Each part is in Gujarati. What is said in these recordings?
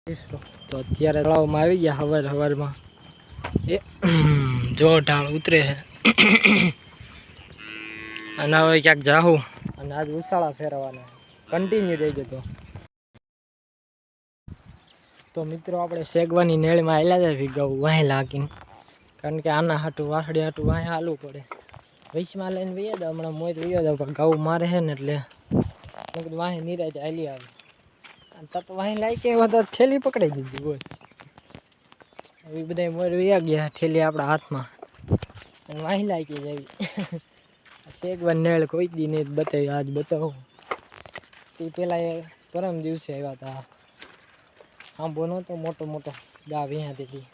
તો અત્યારે તળાવમાં આવી ગયા હવારમાં એ જો ઢાળ ઉતરે છે અને હવે ક્યાંક જાઉં અને આજ ઉછાળા ફેરવવાના કન્ટિન્યુ રહી જતો. તો મિત્રો આપણે શેગવાની નેળમાં આવેલા જાય ગૌ વાહી લાગીને, કારણ કે આના હાટું વાસળી હાટું વાહી હાલવું પડે. વૈશમાં લઈને વૈયા જાવ, હમણાં મોજ વૈયા જાવ, પણ ગૌ મારે છે ને એટલે વાહી નિરાજ હાલી આવે. તો વાહી લાવી કે તો થેલી પકડાઈ દીધી બોલ. એ બધા મોર વૈયા ગયા, થેલી આપણા હાથમાં અને વાહી લાગી જાય. શેગવાની નેળ કોઈ દી નહીં બતાવી, આજ બતાવું. તે પેલા એ પરમ દિવસે આવ્યા હતા, આંબો નહોતો મોટો મોટો ગા વિહાતી હતી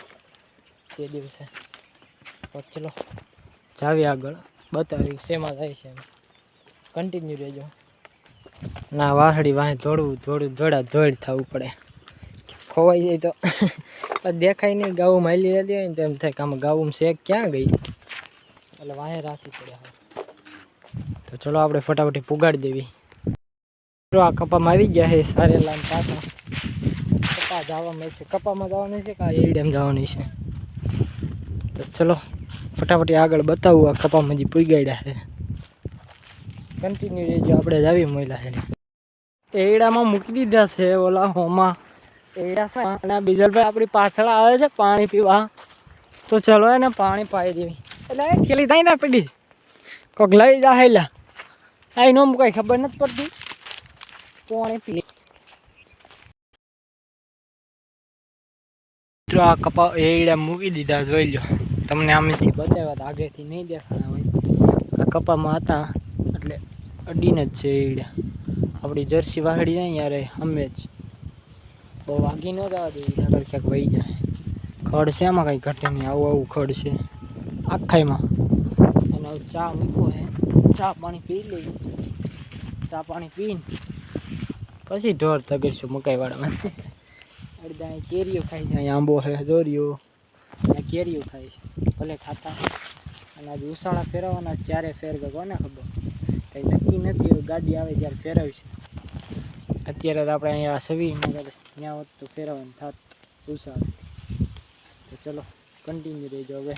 તે દિવસે. તો ચલો જાવી આગળ, બતાવી શેમાં જાય છે, કન્ટિન્યુ રહેજો. ના વાસળી વાહે દોડ થવું પડે, ખોવાઈ જાય તો દેખાય નહીં. ગાવું માલી લેતી હોય ને તો એમ થાય કે આમાં ગાવું શેક ક્યાં ગઈ, એટલે વાહે રાખવી પડે. તો ચલો આપણે ફટાફટ પુગાડી દેવી. આ કપામાં આવી ગયા છે સારેલા પાછા. કપા જવામાં છે, કપામાં જવાનું છે કે એડેમ જવાનું છે. તો ચલો ફટાફટ આગળ બતાવું. આ કપામાં જે પુગાડ્યા છે, કન્ટિન્યુ રહેજો. આપણે જ આવી મોયલા છે એડામાં મૂકી દીધા છે ઓલા હોમાં એડા. અને બીજલભાઈ આપણી પાછળ આવે છે પાણી પીવા, તો ચલો એને પાણી પાઈ દેવી. એટલે ખેલી થાય ને પડી કોક લઈ જા હેલા આ નો કઈ ખબર નથી પડતી. પાણી પી મિત્રો આ કપા એડા મૂકી દીધા, જોઈ લો. તમને આમેથી બતાવ્યા હતા, આગળથી નહીં દેખાણા હોય. આ કપામાં હતા એટલે અડીને જ છે એડા. આપણી જર્સી વાહડી જાય યારે અમે જ બહુ વાગી ન જવા દેવી, આગળ ક્યાંક વહી જાય. ખડ છે આમાં કંઈ ઘટે નહીં, આવું ખડ છે આખાઈમાં. અને ચા મૂકો છે, ચા પાણી પી લઈએ. ચા પાણી પીને પછી ઢોર તગરશું મકાઈવાળામાં. અડધા અહીં કેરીઓ ખાઈ છે, અહીં આંબો છે, દોરીઓ, અહીંયા કેરીઓ ખાય છે. ભલે ખાતા. અને આજે ઉછાળા ફેરવવાના, ત્યારે ફેરવે કોને ખબર, કંઈ નક્કી નથી. ગાડી આવે ત્યારે ફેરવશે. અત્યારે તો આપણે અહીંયા સવી ત્યાં હોત તો ફેરવવાનું થાત ઉછાળે. તો ચલો કન્ટિન્યુ રહેજો હવે.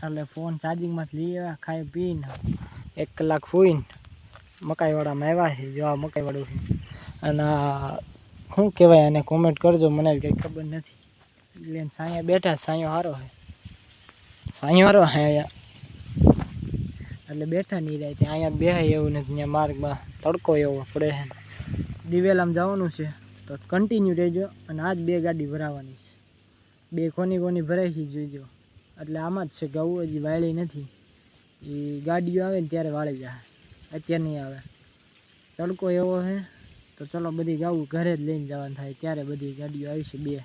એટલે ફોન ચાર્જિંગમાં લઈ આવ્યા, ખાઈ પીને 1 કલાક ફૂઈને મકાઈવાળામાં આવ્યા છે. જો આ મકાઈવાળું છે. અને શું કહેવાય એને કોમેન્ટ કરજો, મને કંઈ ખબર નથી. એટલે સાંયા બેઠા, સાંયો સારો છે, સાંયો સારો છે અહીંયા. એટલે બેઠા નહીં રહે ત્યાં, અહીંયા બેહાય એવું નથી. ત્યાં માર્ગમાં તડકો એવો પડે છે. દિવેલામાં જવાનું છે તો કન્ટિન્યુ રહેજો. અને આજ 2 ગાડી ભરાવાની છે, 2 કોની ભરાઈ છે જોઈજો. એટલે આમાં જ છે, ઘઉં હજી વાળી નથી. એ ગાડીઓ આવે ને ત્યારે વાળી જાય, અત્યારે નહીં આવે. તડકો એવો છે તો ચલો બધી ગાવું ઘરે જ લઈને જવાનું થાય, ત્યારે બધી ગાડીઓ આવી છે 2.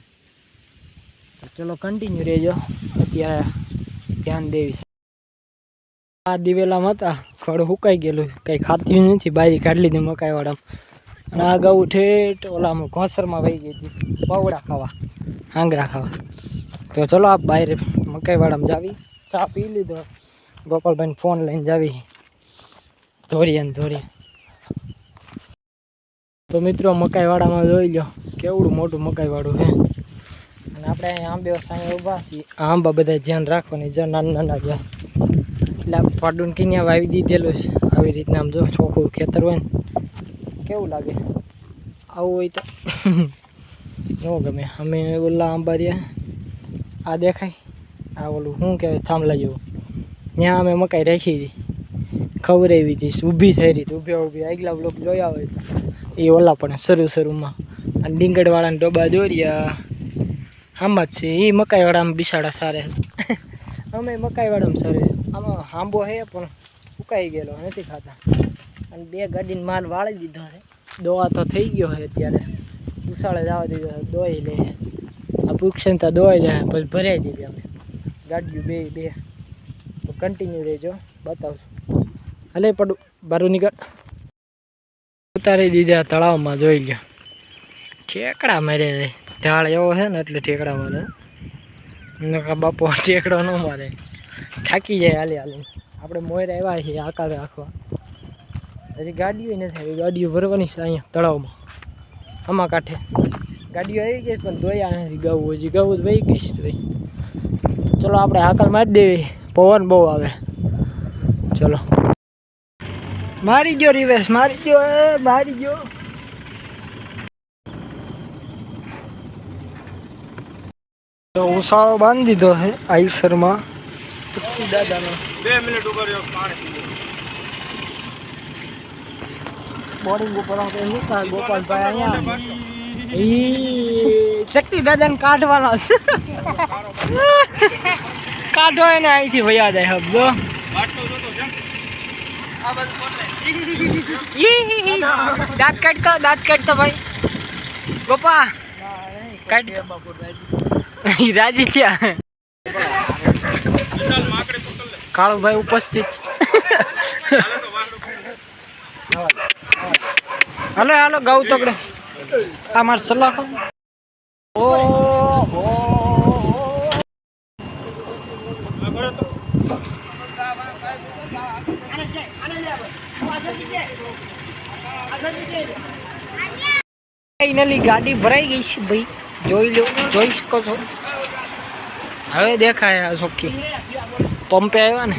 તો ચલો કન્ટિન્યુ રહેજો. અત્યારે ધ્યાન દેવી. આ દિવેલામાં હતા, ખડ સુકાઈ ગયેલું, કંઈ ખાતું નથી. બારી કાઢી લીધી મકાઈવાળામાં. અને આ ગાવું ઠેઠ ઓલામાં ઘોંસરમાં વહી ગઈ હતી, પવડા ખાવા, આંગરા ખાવા. તો ચલો આ બહાર મકાઈવાળામાં જાવી. ચા પી લીધો, ગોપાલભાઈને ફોન લઈને જાવી ધોરીએ. તો મિત્રો મકાઈવાળામાં જોઈ લો કેવડું મોટું મકાઈવાળું છે. અને આપણે અહીંયા આંબે સાંઈ ઊભા છીએ. આંબા બધા ધ્યાન રાખવાની, જો નાના જ્યાં એટલે પાડું કિન્યા વાવી દીધેલું છે. આવી રીતના આમ જો ચોખ્ખું ખેતર હોય ને કેવું લાગે. આવું હોય તો ન ગમે. અમે ઓલા આંબા રહ્યા, આ દેખાય, આ ઓલું શું કહેવાય થાંભલા જેવું, ત્યાં અમે મકાઈ રાખી હતી, ખવડાવી હતી, ઊભી થઈ રહી. ઊભી આગલા બ્લોક જોયા હોય એ ઓલા પણ શરૂમાં. અને ડીંગડવાળાને ડબ્બા દોર્યા આમાં જ છે. એ મકાઈવાળામાં બિસાડા સારે. અમે મકાઈવાળામાં સારે. આમાં આંબો છે પણ ઉકાઈ ગયેલો, નથી ખાતા. અને 2 ગાડીને માલ વાળી દીધો છે. દોવા તો થઈ ગયો છે અત્યારે, ઉછાળે જવા દીધો છે. દોઈ લે આ પૂછશે તો દોઈ જાય, પછી ભરાઈ દીધી અમે ગાડીઓ 2. તો કન્ટિન્યુ રહેજો, બતાવશું. હલે પડું બારું નીકળ. ઉતારી દીધા તળાવમાં, જોઈ લો ઠેકડા મારે. ઢાળ એવો છે ને એટલે ઠેકડા મારે. નકા બાપો ટેકડો ન મારે, થાકી જાય હાલી હાલી. આપણે મોર આવ્યા છીએ આકાર રાખવા. હજી ગાડીઓ નથી આવી, ગાડીઓ ભરવાની છે અહીંયા તળાવમાં આમાં કાંઠે. ગાડીઓ આવી ગઈ પણ ધોયા નથી ગાવું, હજી ગાવું વહી ગઈ છે ભાઈ. ચલો આપણે હાકલ મારી દેવી, પવન બહુ આવે. ચલો મારી ગયો રિવેશ, મારી ગયો, મારી ગયો. તો ઉસાળો બાંધી દીધો છે આઈસરમાં ચક્કી દાદાનો. 2 મિનિટ ઉપર બોર્ડિંગ ઉપર ગોપાલભાઈ અહીંયા શક્તિ દાદાને કાઢવાના છે. કાઢો એને અહીંથી વયા જાય હબજો. દાંત કાઢતો ભાઈ ગોપા કાઢ. રાજી થયા કાળુભાઈ ઉપસ્થિત. હાલો હાલો ગાઉ તકડે આ માર સલાહ. ફાઇનલી ગાડી ભરાઈ ગઈ છે ભાઈ, જોઈ લો, જોઈ શકો છો. હવે દેખાય આ ચોખ્ખી પંપે આવ્યા ને.